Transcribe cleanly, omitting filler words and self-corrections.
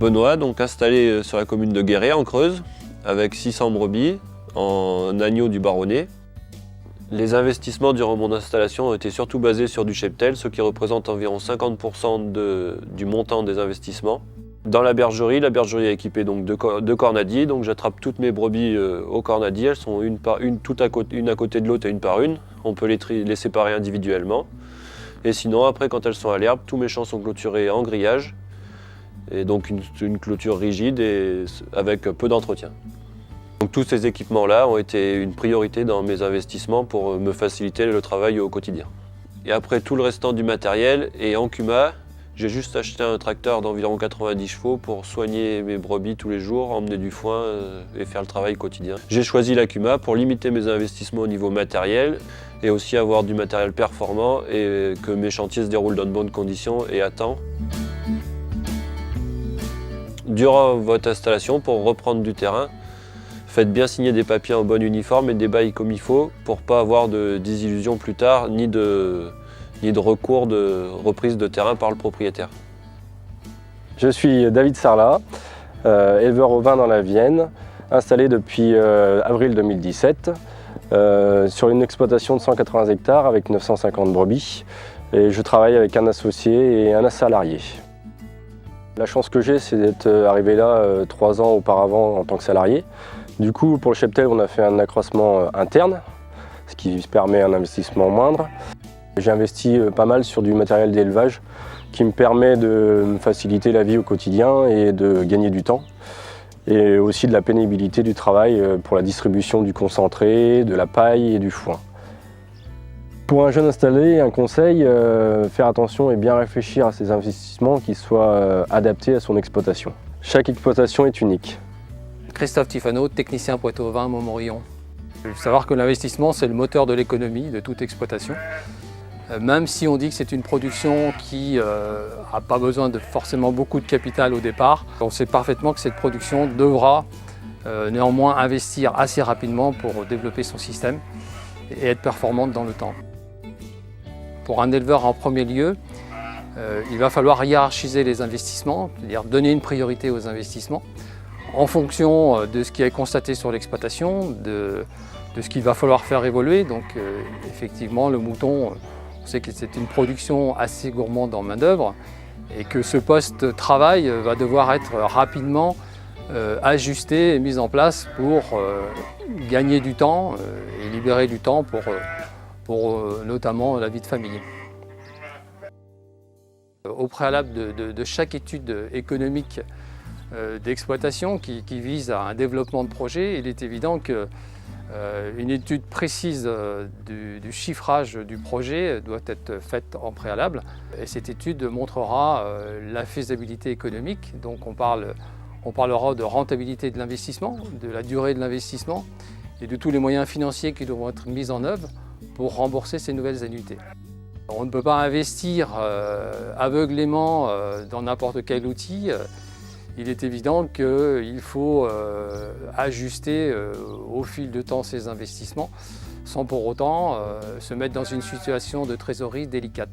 Benoît, donc installé sur la commune de Guéret en Creuse, avec 600 brebis en agneau du Baronnet. Les investissements durant mon installation ont été surtout basés sur du cheptel, ce qui représente environ 50% du montant des investissements. Dans la bergerie est équipée donc de cornadiers, donc j'attrape toutes mes brebis au cornadier, elles sont une à côté de l'autre et une par une. On peut les séparer individuellement. Et sinon, après, quand elles sont à l'herbe, tous mes champs sont clôturés en grillage, et donc une clôture rigide et avec peu d'entretien. Donc tous ces équipements-là ont été une priorité dans mes investissements pour me faciliter le travail au quotidien. Et après tout le restant du matériel, et en CUMA, j'ai juste acheté un tracteur d'environ 90 chevaux pour soigner mes brebis tous les jours, emmener du foin et faire le travail quotidien. J'ai choisi la CUMA pour limiter mes investissements au niveau matériel et aussi avoir du matériel performant et que mes chantiers se déroulent dans de bonnes conditions et à temps. Durant votre installation, pour reprendre du terrain, faites bien signer des papiers en bon uniforme et des bails comme il faut pour ne pas avoir de désillusion plus tard ni de recours de reprise de terrain par le propriétaire. Je suis David Sarlat, éleveur ovin dans la Vienne, installé depuis avril 2017 sur une exploitation de 180 hectares avec 950 brebis. Et je travaille avec un associé et un salarié. La chance que j'ai, c'est d'être arrivé là 3 ans auparavant en tant que salarié. Du coup, pour le cheptel, on a fait un accroissement interne, ce qui permet un investissement moindre. J'ai investi pas mal sur du matériel d'élevage qui me permet de me faciliter la vie au quotidien et de gagner du temps. Et aussi de la pénibilité du travail pour la distribution du concentré, de la paille et du foin. Pour un jeune installé, un conseil, faire attention et bien réfléchir à ses investissements qui soient adaptés à son exploitation. Chaque exploitation est unique. Christophe Tifano, technicien Poitou-Ovin, Montmorillon. Il faut savoir que l'investissement, c'est le moteur de l'économie de toute exploitation. Même si on dit que c'est une production qui n'a pas besoin de forcément beaucoup de capital au départ, on sait parfaitement que cette production devra néanmoins investir assez rapidement pour développer son système et être performante dans le temps. Pour un éleveur en premier lieu, il va falloir hiérarchiser les investissements, c'est-à-dire donner une priorité aux investissements en fonction de ce qui est constaté sur l'exploitation, de ce qu'il va falloir faire évoluer. Donc effectivement, le mouton, on sait que c'est une production assez gourmande en main-d'œuvre et que ce poste-travail va devoir être rapidement ajusté et mis en place pour gagner du temps et libérer du temps pour notamment la vie de famille. Au préalable de chaque étude économique d'exploitation qui vise à un développement de projet, il est évident qu'une étude précise du chiffrage du projet doit être faite en préalable. Et cette étude montrera la faisabilité économique, donc on parlera de rentabilité de l'investissement, de la durée de l'investissement et de tous les moyens financiers qui devront être mis en œuvre pour rembourser ces nouvelles annuités. On ne peut pas investir aveuglément dans n'importe quel outil. Il est évident qu'il faut ajuster au fil de temps ces investissements sans pour autant se mettre dans une situation de trésorerie délicate.